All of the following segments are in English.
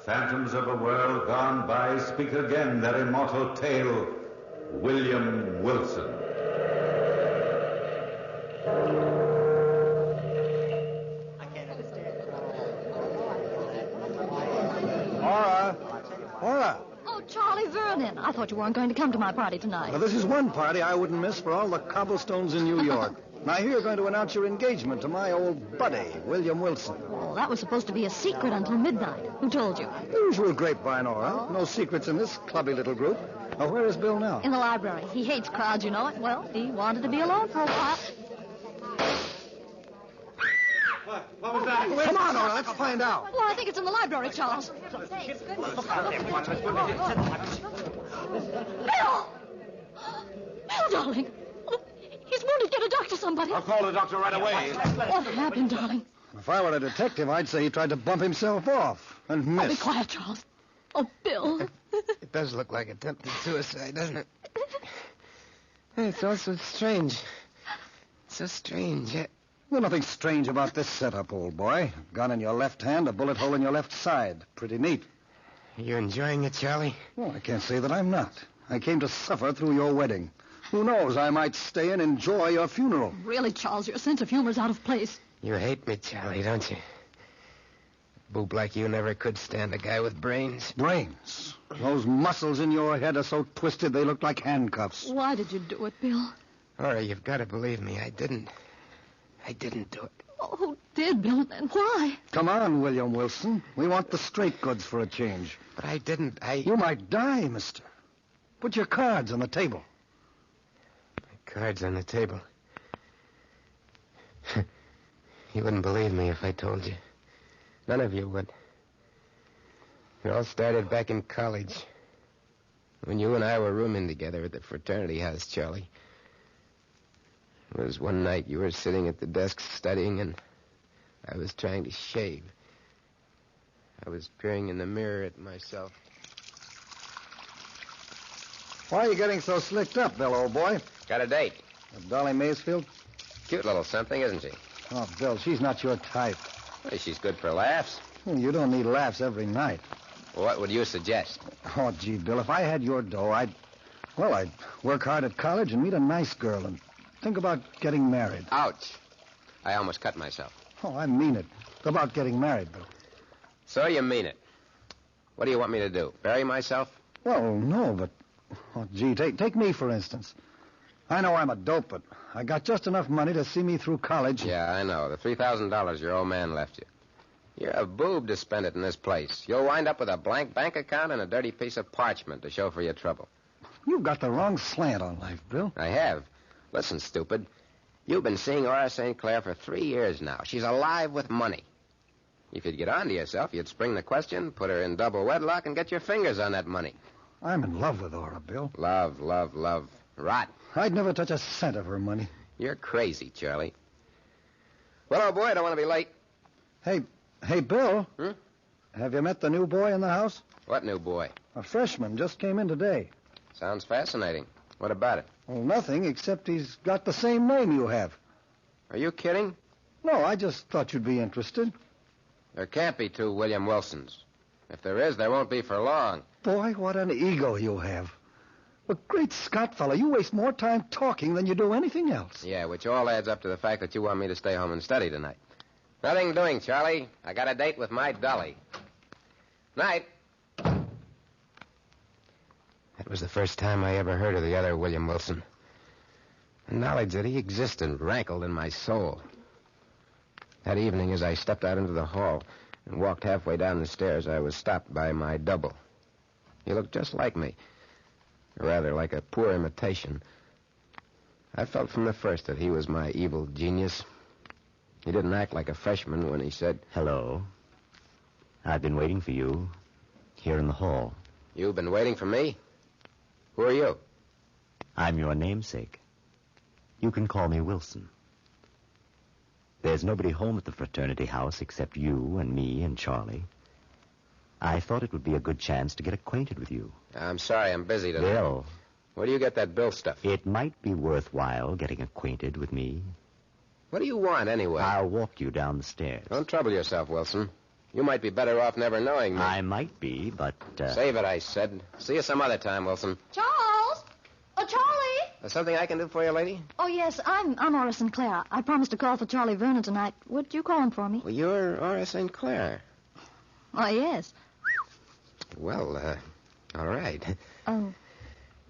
Phantoms of a world gone by speak again their immortal tale. William Wilson. Laura. Oh, Charlie Vernon. I thought you weren't going to come to my party tonight. Well, this is one party I wouldn't miss for all the cobblestones in New York. Now, here you're going to announce your engagement to my old buddy, William Wilson. Well, that was supposed to be a secret until midnight. Who told you? Usual grapevine, Laura. No secrets in this clubby little group. Now, where is Bill now? In the library. He hates crowds, you know it. Well, he wanted to be alone for a while. What was that? Come on, Laura, let's find out. Well, I think it's in the library, Charles. Bill! Bill, darling. He's wounded. Get a doctor, somebody. I'll call the doctor right away. What happened, darling? If I were a detective, I'd say he tried to bump himself off and Oh, be missed. quiet, Charles. Oh, Bill. It does look like attempted suicide, doesn't it? It's all so strange. So strange. Well, nothing strange about this setup, old boy. Gun in your left hand, a bullet hole in your left side. Pretty neat. You enjoying it, Charlie? Well, I can't say that I'm not. I came to suffer through your wedding. Who knows, I might stay and enjoy your funeral. Really, Charles, your sense of humor's out of place. You hate me, Charlie, don't you? A boob like you never could stand a guy with brains. Brains. Those muscles in your head are so twisted they look like handcuffs. Why did you do it, Bill? All right, you've got to believe me. I didn't do it. Oh, who did, Bill, and why? Come on, William Wilson. We want the straight goods for a change. But I didn't. You might die, mister. Put your cards on the table. Cards on the table. You wouldn't believe me if I told you. None of you would. It all started back in college. When you and I were rooming together at the fraternity house, Charlie. It was one night you were sitting at the desk studying, and I was trying to shave. I was peering in the mirror at myself. Why are you getting so slicked up, Bill, old boy? Got a date. With Dolly Maysfield? Cute little something, isn't she? Oh, Bill, she's not your type. Well, she's good for laughs. Well, you don't need laughs every night. What would you suggest? Oh, gee, Bill, if I had your dough, I'd work hard at college and meet a nice girl and think about getting married. Ouch. I almost cut myself. Oh, I mean it. About getting married, Bill. So you mean it. What do you want me to do? Bury myself? Well, no, but... Oh, gee, take me, for instance. I know I'm a dope, but I got just enough money to see me through college. Yeah, I know. The $3,000 your old man left you. You're a boob to spend it in this place. You'll wind up with a blank bank account and a dirty piece of parchment to show for your trouble. You've got the wrong slant on life, Bill. I have. Listen, stupid. You've been seeing Aura St. Clair for 3 years now. She's alive with money. If you'd get on to yourself, you'd spring the question, put her in double wedlock, and get your fingers on that money. I'm in love with Aura, Bill. Love, love, love. Rot. I'd never touch a cent of her money. You're crazy, Charlie. Well, old boy, I don't want to be late. Hey, Bill. Hmm? Have you met the new boy in the house? What new boy? A freshman just came in today. Sounds fascinating. What about it? Well, nothing, except he's got the same name you have. Are you kidding? No, I just thought you'd be interested. There can't be two William Wilsons. If there is, there won't be for long. Boy, what an ego you have. Well, great Scott, fella, you waste more time talking than you do anything else. Yeah, which all adds up to the fact that you want me to stay home and study tonight. Nothing doing, Charlie. I got a date with my Dolly. Night. That was the first time I ever heard of the other William Wilson. The knowledge that he existed rankled in my soul. That evening, as I stepped out into the hall and walked halfway down the stairs, I was stopped by my double. He looked just like me. Rather like a poor imitation. I felt from the first that he was my evil genius. He didn't act like a freshman when he said, "Hello. I've been waiting for you here in the hall." "You've been waiting for me? Who are you?" "I'm your namesake. You can call me Wilson. There's nobody home at the fraternity house except you and me and Charlie. I thought it would be a good chance to get acquainted with you." "I'm sorry, I'm busy tonight." "Bill, Where do you get that Bill stuff? it might be worthwhile getting acquainted with me. What do you want, anyway? I'll walk you down the stairs." Don't trouble yourself, Wilson. You might be better off never knowing me. I might be, but... Save it, I said. See you some other time, Wilson. Charles! Oh, Charlie! There's something I can do for you, lady? Oh, yes, I'm Aura St. Clair. I promised to call for Charlie Vernon tonight. Would you call him for me? Well, you're Aura St. Clair. Oh, yes. Well, all right. Oh.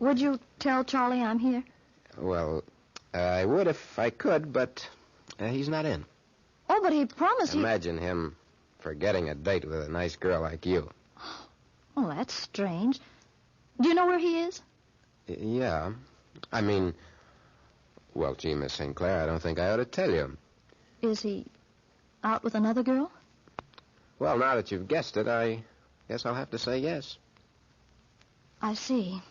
Would you tell Charlie I'm here? Well, I would if I could, but he's not in. Oh, but he promised Imagine him forgetting a date with a nice girl like you. Oh, that's strange. Do you know where he is? Yeah. I mean, well, gee, Miss St. Clair, I don't think I ought to tell you. Is he out with another girl? Well, now that you've guessed it, I guess I'll have to say yes. I see.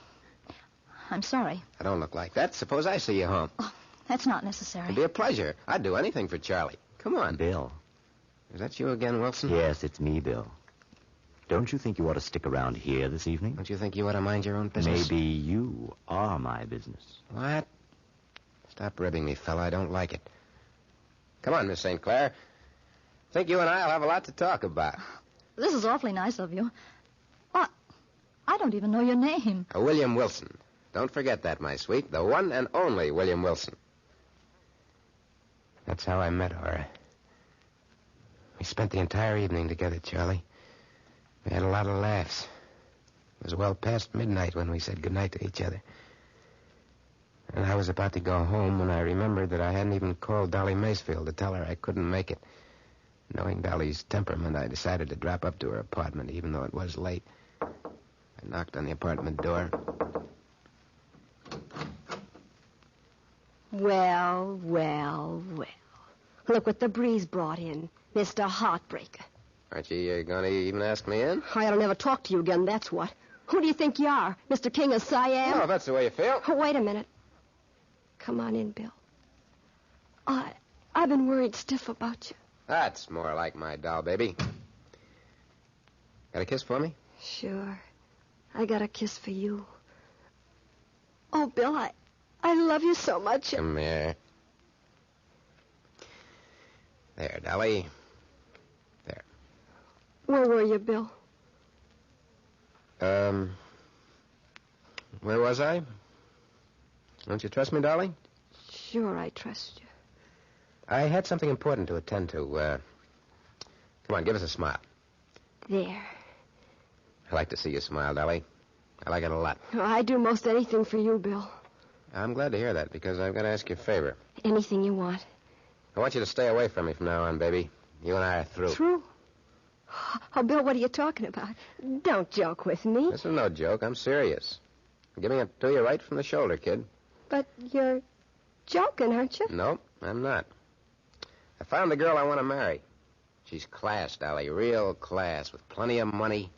I'm sorry. I don't look like that. Suppose I see you home. Oh, that's not necessary. It'd be a pleasure. I'd do anything for Charlie. Come on. Bill. Is that you again, Wilson? Yes, it's me, Bill. Don't you think you ought to stick around here this evening? Don't you think you ought to mind your own business? Maybe you are my business. What? Stop ribbing me, fella. I don't like it. Come on, Miss St. Clair. Think you and I'll have a lot to talk about. This is awfully nice of you. Oh, I don't even know your name. William Wilson. Don't forget that, my sweet. The one and only William Wilson. That's how I met Aura. We spent the entire evening together, Charlie. We had a lot of laughs. It was well past midnight when we said goodnight to each other. And I was about to go home when I remembered that I hadn't even called Dolly Macefield to tell her I couldn't make it. Knowing Dolly's temperament, I decided to drop up to her apartment, even though it was late. I knocked on the apartment door. Well, well, well. Look what the breeze brought in. Mr. Heartbreaker. Aren't you going to even ask me in? I ought to never talk to you again, that's what. Who do you think you are? Mr. King of Siam? Oh, if that's the way you feel. Oh, wait a minute. Come on in, Bill. I've been worried stiff about you. That's more like my doll, baby. Got a kiss for me? Sure. I got a kiss for you. Oh, Bill, I love you so much. Come here. There, Dolly. There. Where were you, Bill? Where was I? Don't you trust me, Dolly? Sure, I trust you. I had something important to attend to. Come on, give us a smile. There. I like to see you smile, Dolly. I like it a lot. Oh, I do most anything for you, Bill. I'm glad to hear that, because I've got to ask you a favor. Anything you want. I want you to stay away from me from now on, baby. You and I are through. Through? Oh, Bill, what are you talking about? Don't joke with me. This is no joke. I'm serious. I'm giving it to you right from the shoulder, kid. But you're joking, aren't you? No, I'm not. I found the girl I want to marry. She's class, Dolly, real class, with plenty of money.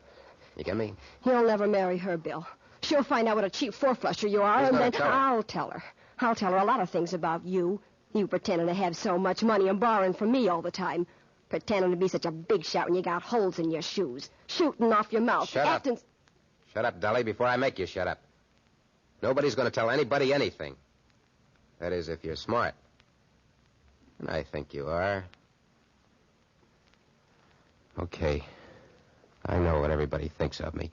You get me? You'll never marry her, Bill. She'll find out what a cheap four-flusher you are, Who's and gonna then tell her? I'll tell her. I'll tell her a lot of things about you. You pretending to have so much money and borrowing from me all the time. Pretending to be such a big shot when you got holes in your shoes. Shooting off your mouth. Shut up. acting... Shut up, Dolly, before I make you shut up. Nobody's going to tell anybody anything. That is, if you're smart. And I think you are. Okay. I know what everybody thinks of me.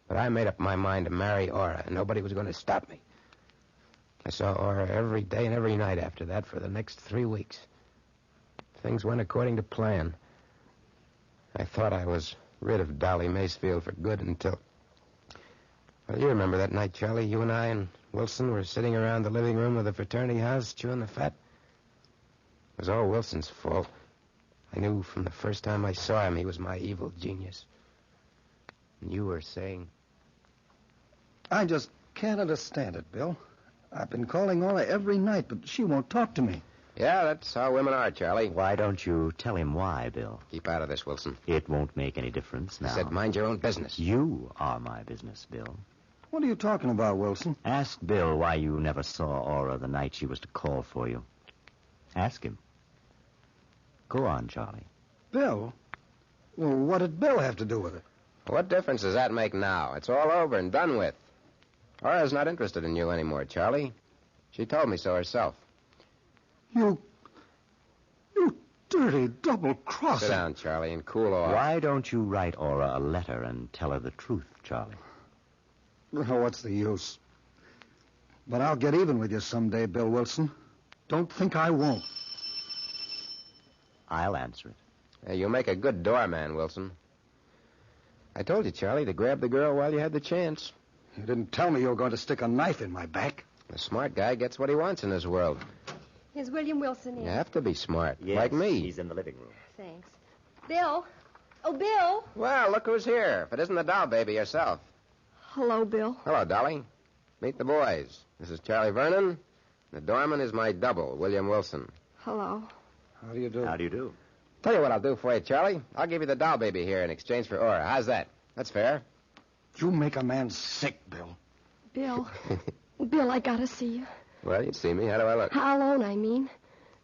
But I made up my mind to marry Aura, and nobody was going to stop me. I saw Aura every day and every night after that for the next 3 weeks. Things went according to plan. I thought I was rid of Dolly Macefield for good until... Well, you remember that night, Charlie? You and I and Wilson were sitting around the living room of the fraternity house chewing the fat. It was all Wilson's fault. I knew from the first time I saw him he was my evil genius. And you were saying... I just can't understand it, Bill. I've been calling Aura every night, but she won't talk to me. Yeah, that's how women are, Charlie. Why don't you tell him why, Bill? Keep out of this, Wilson. It won't make any difference now. I said mind your own business. You are my business, Bill. What are you talking about, Wilson? Ask Bill why you never saw Aura the night she was to call for you. Ask him. Go on, Charlie. Bill? Well, what did Bill have to do with it? What difference does that make now? It's all over and done with. Aura's not interested in you anymore, Charlie. She told me so herself. You dirty double-crossing. Sit down, Charlie, and cool off. Why don't you write Aura a letter and tell her the truth, Charlie? Oh, what's the use? But I'll get even with you someday, Bill Wilson. Don't think I won't. I'll answer it. Hey, you make a good doorman, Wilson. I told you, Charlie, to grab the girl while you had the chance. You didn't tell me you were going to stick a knife in my back. A smart guy gets what he wants in this world. Is William Wilson in? You have to be smart, Yes, like me. He's in the living room. Thanks. Bill? Oh, Bill? Well, look who's here. If it isn't the doll baby herself. Hello, Bill. Hello, Dolly. Meet the boys. This is Charlie Vernon. The doorman is my double, William Wilson. Hello. How do you do? How do you do? Tell you what I'll do for you, Charlie. I'll give you the doll baby here in exchange for Aura. How's that? That's fair. You make a man sick, Bill. Bill. Bill, I gotta see you. Well, you see me. How do I look? Alone, I mean.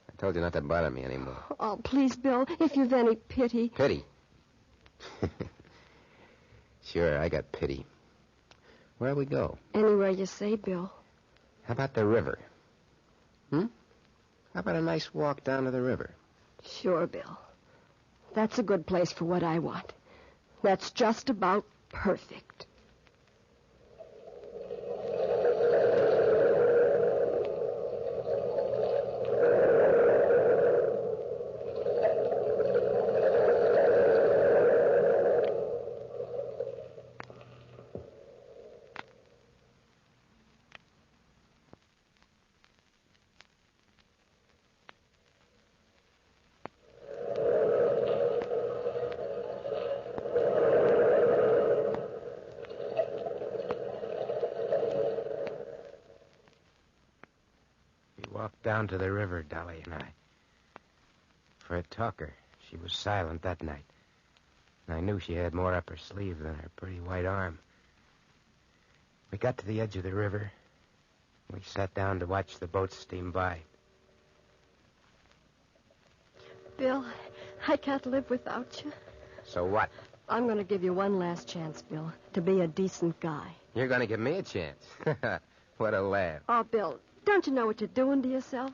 I told you not to bother me anymore. Oh, please, Bill, if you've any pity. Pity? Sure, I got pity. Where'll we go? Anywhere you say, Bill. How about the river? How about a nice walk down to the river? Sure, Bill. That's a good place for what I want. That's just about perfect. Down to the river, Dolly and I. For a talker, she was silent that night. And I knew she had more up her sleeve than her pretty white arm. We got to the edge of the river. We sat down to watch the boats steam by. Bill, I can't live without you. So what? I'm going to give you one last chance, Bill, to be a decent guy. You're going to give me a chance. What a laugh. Oh, Bill, don't you know what you're doing to yourself?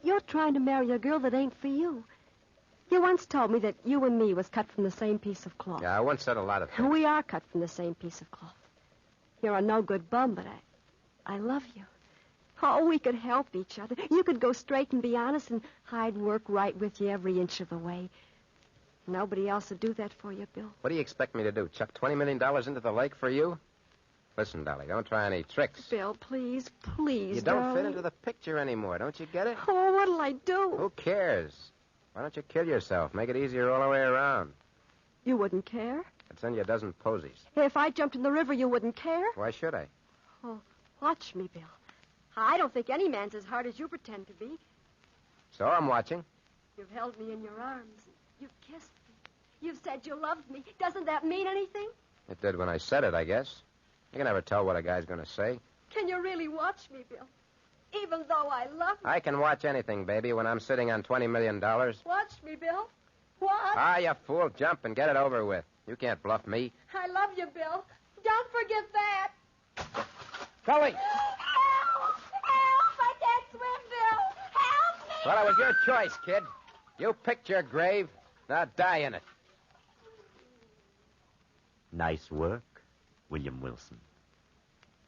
You're trying to marry a girl that ain't for you. You once told me that you and me was cut from the same piece of cloth. Yeah, I once said a lot of things. We are cut from the same piece of cloth. You're a no-good bum, but I love you. Oh, we could help each other. You could go straight and be honest, and I'd work right with you every inch of the way. Nobody else would do that for you, Bill. What do you expect me to do, chuck $20 million into the lake for you? Listen, Dolly, don't try any tricks. Bill, please, please, You don't darling. fit into the picture anymore, don't you get it? Oh, what'll I do? Who cares? Why don't you kill yourself? Make it easier all the way around. You wouldn't care? I'd send you a dozen posies. If I jumped in the river, you wouldn't care? Why should I? Oh, watch me, Bill. I don't think any man's as hard as you pretend to be. So I'm watching. You've held me in your arms. You've kissed me. You've said you loved me. Doesn't that mean anything? It did when I said it, I guess. You can never tell what a guy's going to say. Can you really watch me, Bill? Even though I love you? I can watch anything, baby, when I'm sitting on $20 million. Watch me, Bill. What? Ah, you fool. Jump and get it over with. You can't bluff me. I love you, Bill. Don't forget that. Dolly! Help! Help! I can't swim, Bill. Help me! Well, it was your choice, kid. You picked your grave. Now die in it. Nice work, William Wilson.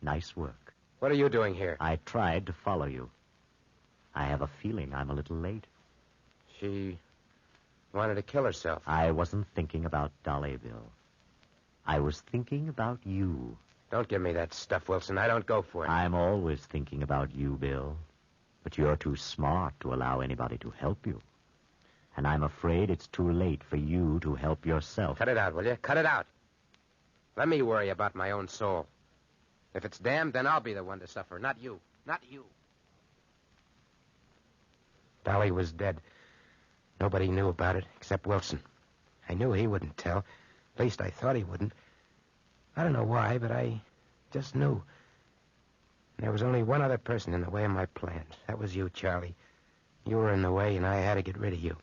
Nice work. What are you doing here? I tried to follow you. I have a feeling I'm a little late. She wanted to kill herself. I wasn't thinking about Dolly, Bill. I was thinking about you. Don't give me that stuff, Wilson. I don't go for it. I'm always thinking about you, Bill. But you're too smart to allow anybody to help you. And I'm afraid it's too late for you to help yourself. Cut it out, will you? Cut it out. Let me worry about my own soul. If it's damned, then I'll be the one to suffer, not you. Not you. Dolly was dead. Nobody knew about it except Wilson. I knew he wouldn't tell. At least I thought he wouldn't. I don't know why, but I just knew. And there was only one other person in the way of my plans. That was you, Charlie. You were in the way, and I had to get rid of you.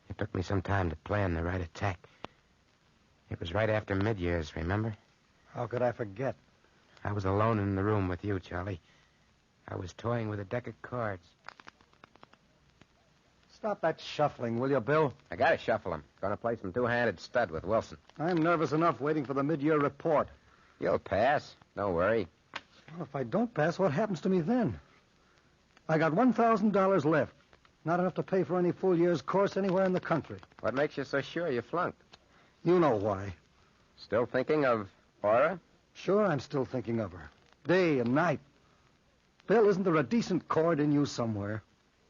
It took me some time to plan the right attack. It was right after mid-years, remember? How could I forget? I was alone in the room with you, Charlie. I was toying with a deck of cards. Stop that shuffling, will you, Bill? I gotta shuffle him. Gonna play some two-handed stud with Wilson. I'm nervous enough waiting for the mid-year report. You'll pass. Don't worry. Well, if I don't pass, what happens to me then? I got $1,000 left. Not enough to pay for any full year's course anywhere in the country. What makes you so sure you flunked? You know why. Still thinking of Aura? Sure, I'm still thinking of her. Day and night. Bill, isn't there a decent chord in you somewhere?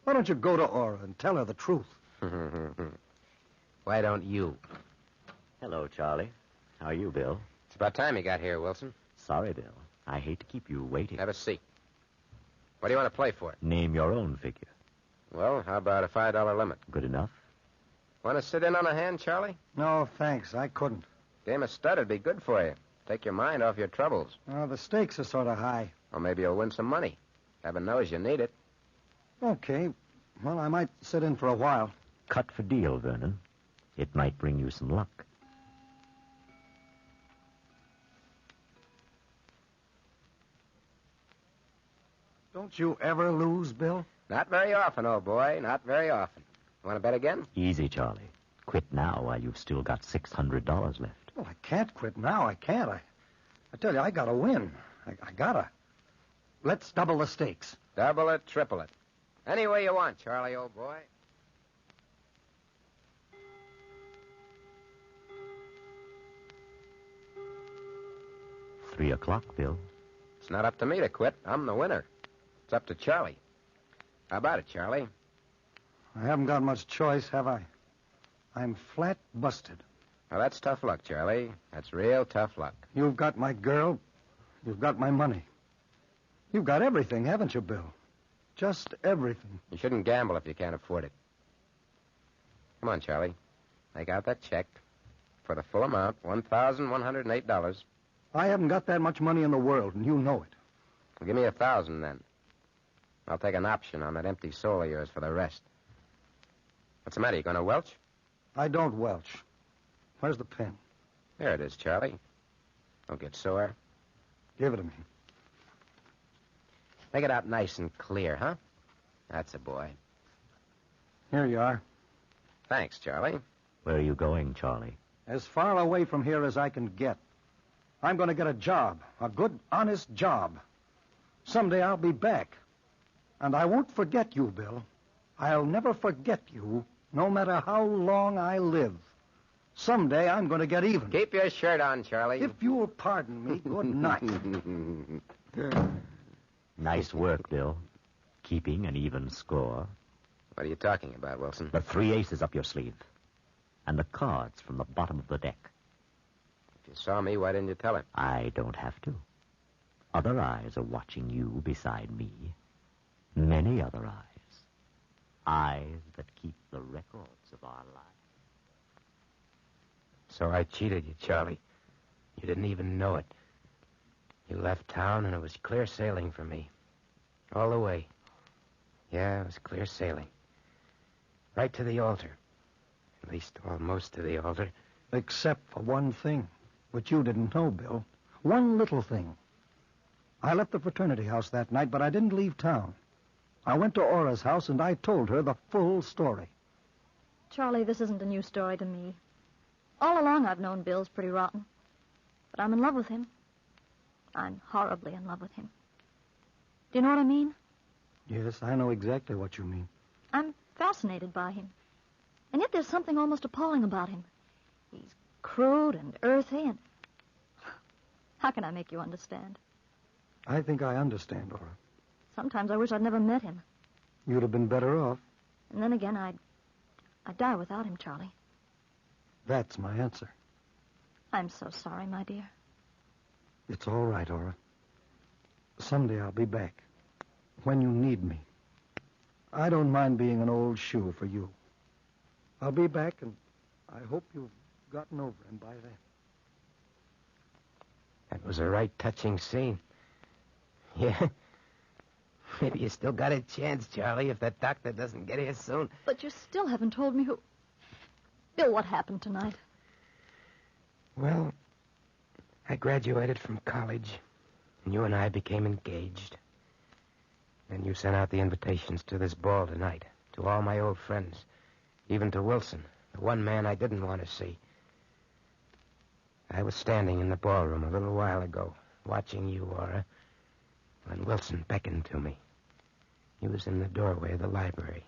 Why don't you go to Aura and tell her the truth? Why don't you? Hello, Charlie. How are you, Bill? It's about time you got here, Wilson. Sorry, Bill. I hate to keep you waiting. Have a seat. What do you want to play for? Name your own figure. Well, how about a $5 limit? Good enough? Want to sit in on a hand, Charlie? No, thanks. I couldn't. Game of stud would be good for you. Take your mind off your troubles. Well, the stakes are sort of high. Or maybe you'll win some money. Heaven knows you need it. Okay. Well, I might sit in for a while. Cut for deal, Vernon. It might bring you some luck. Don't you ever lose, Bill? Not very often, old boy. Not very often. Want to bet again? Easy, Charlie. Quit now while you've still got $600 left. Well, I can't quit now. I can't. I tell you, I gotta win. I gotta. Let's double the stakes. Double it, triple it. Any way you want, Charlie, old boy. 3 o'clock, Bill. It's not up to me to quit. I'm the winner. It's up to Charlie. How about it, Charlie? I haven't got much choice, have I? I'm flat busted. Well, that's tough luck, Charlie. That's real tough luck. You've got my girl. You've got my money. You've got everything, haven't you, Bill? Just everything. You shouldn't gamble if you can't afford it. Come on, Charlie. Make out that check for the full amount, $1,108. I haven't got that much money in the world, and you know it. Well, give me $1,000 then. I'll take an option on that empty soul of yours for the rest. What's the matter? You going to welch? I don't welch. Where's the pen? There it is, Charlie. Don't get sore. Give it to me. Make it out nice and clear, huh? That's a boy. Here you are. Thanks, Charlie. Where are you going, Charlie? As far away from here as I can get. I'm going to get a job. A good, honest job. Someday I'll be back. And I won't forget you, Bill. I'll never forget you, no matter how long I live. Someday I'm going to get even. Keep your shirt on, Charlie. If you'll pardon me, good night. Nice work, Bill. Keeping an even score. What are you talking about, Wilson? The 3 aces up your sleeve. And the cards from the bottom of the deck. If you saw me, why didn't you tell him? I don't have to. Other eyes are watching you beside me. Many other eyes. Eyes that keep the records of our lives. So I cheated you, Charlie. You didn't even know it. You left town, and it was clear sailing for me. All the way. Yeah, it was clear sailing. Right to the altar. At least almost to the altar. Except for one thing, which you didn't know, Bill. One little thing. I left the fraternity house that night, but I didn't leave town. I went to Aura's house, and I told her the full story. Charlie, this isn't a new story to me. All along I've known Bill's pretty rotten. But I'm in love with him. I'm horribly in love with him. Do you know what I mean? Yes, I know exactly what you mean. I'm fascinated by him. And yet there's something almost appalling about him. He's crude and earthy and... How can I make you understand? I think I understand, Aura. Sometimes I wish I'd never met him. You'd have been better off. And then again, I'd die without him, Charlie. That's my answer. I'm so sorry, my dear. It's all right, Aura. Someday I'll be back. When you need me. I don't mind being an old shoe for you. I'll be back, and I hope you've gotten over him by then. That was a right touching scene. Yeah. Maybe you still got a chance, Charlie, if that doctor doesn't get here soon. But you still haven't told me who... Bill, what happened tonight? Well, I graduated from college, and you and I became engaged. Then you sent out the invitations to this ball tonight. To all my old friends. Even to Wilson, the one man I didn't want to see. I was standing in the ballroom a little while ago, watching you, Aura, when Wilson beckoned to me. He was in the doorway of the library.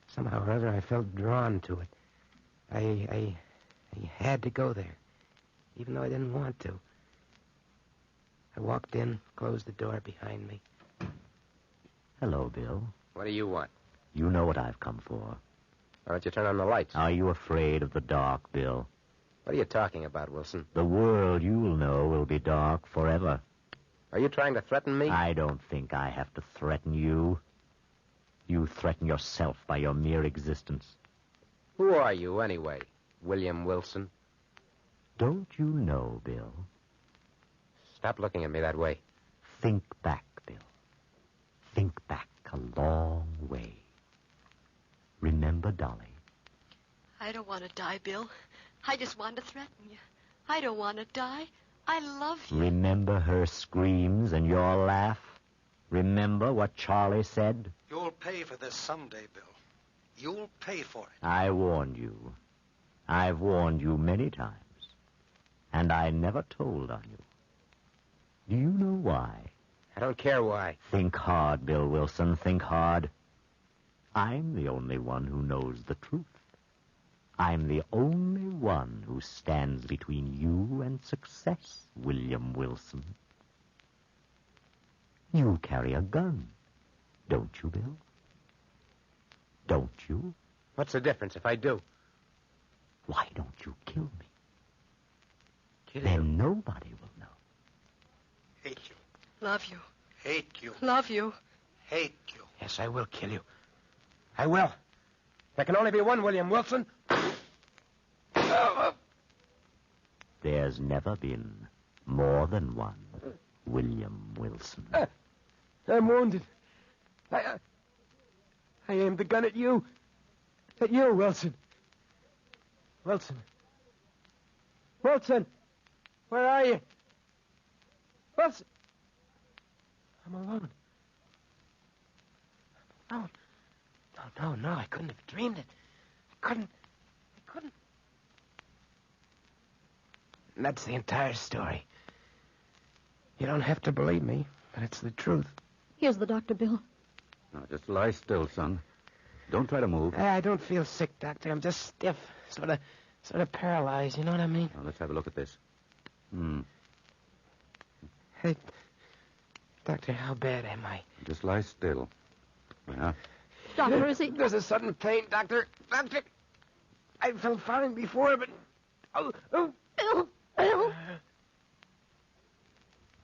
Somehow or other, I felt drawn to it. I had to go there, even though I didn't want to. I walked in, closed the door behind me. Hello, Bill. What do you want? You know what I've come for. Why don't you turn on the lights? Are you afraid of the dark, Bill? What are you talking about, Wilson? The world you'll know will be dark forever. Are you trying to threaten me? I don't think I have to threaten you. You threaten yourself by your mere existence. Who are you, anyway, William Wilson? Don't you know, Bill? Stop looking at me that way. Think back, Bill. Think back a long way. Remember Dolly? I don't want to die, Bill. I just want to threaten you. I don't want to die. I love you. Remember her screams and your laugh? Remember what Charlie said? You'll pay for this someday, Bill. You'll pay for it. I warned you. I've warned you many times. And I never told on you. Do you know why? I don't care why. Think hard, Bill Wilson. Think hard. I'm the only one who knows the truth. I'm the only one who stands between you and success, William Wilson. You carry a gun, don't you, Bill? Don't you? What's the difference if I do? Why don't you kill me? Kill Then you? nobody will know. Hate you. Love you. Hate you. Love you. Hate you. Yes, I will kill you. I will. There can only be one William Wilson. There's never been more than one William Wilson. I'm wounded. I aimed the gun at you. At you, Wilson. Wilson. Wilson! Where are you? Wilson! I'm alone. I'm alone. No, I couldn't have dreamed it. I couldn't. And that's the entire story. You don't have to believe me, but it's the truth. Here's the doctor, Bill. Now, just lie still, son. Don't try to move. I don't feel sick, Doctor. I'm just stiff. Sort of paralyzed, you know what I mean? Now, let's have a look at this. Hey, Doctor, how bad am I? Just lie still. Yeah. Doctor, is he... There's a sudden pain, Doctor. Doctor, I felt fine before, but... Bill!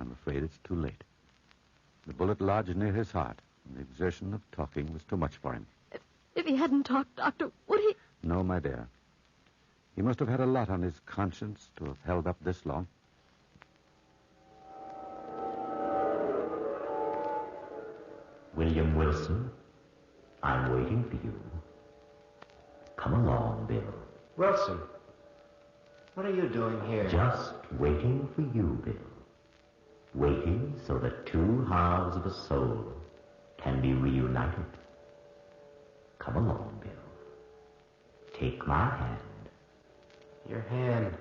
I'm afraid it's too late. The bullet lodged near his heart, and the exertion of talking was too much for him. If he hadn't talked, Doctor, would he... No, my dear. He must have had a lot on his conscience to have held up this long. William Wilson, I'm waiting for you. Come along, Bill. Wilson, what are you doing here? Just waiting for you, Bill. Waiting so that two halves of a soul can be reunited. Come along, Bill. Take my hand. Your hand.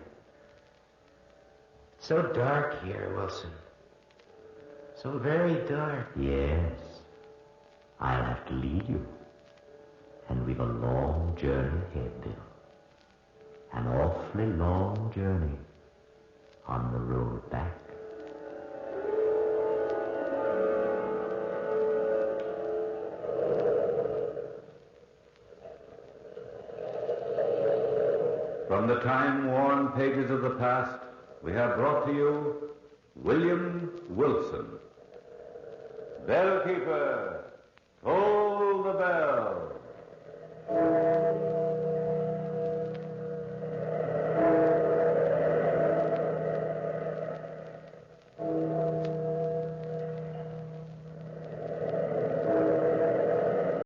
So dark here, Wilson. So very dark. Yes. I'll have to lead you. And we've a long journey ahead, Bill. An awfully long journey on the road back. From the time-worn pages of the past, we have brought to you William Wilson. Bellkeeper, toll the bell.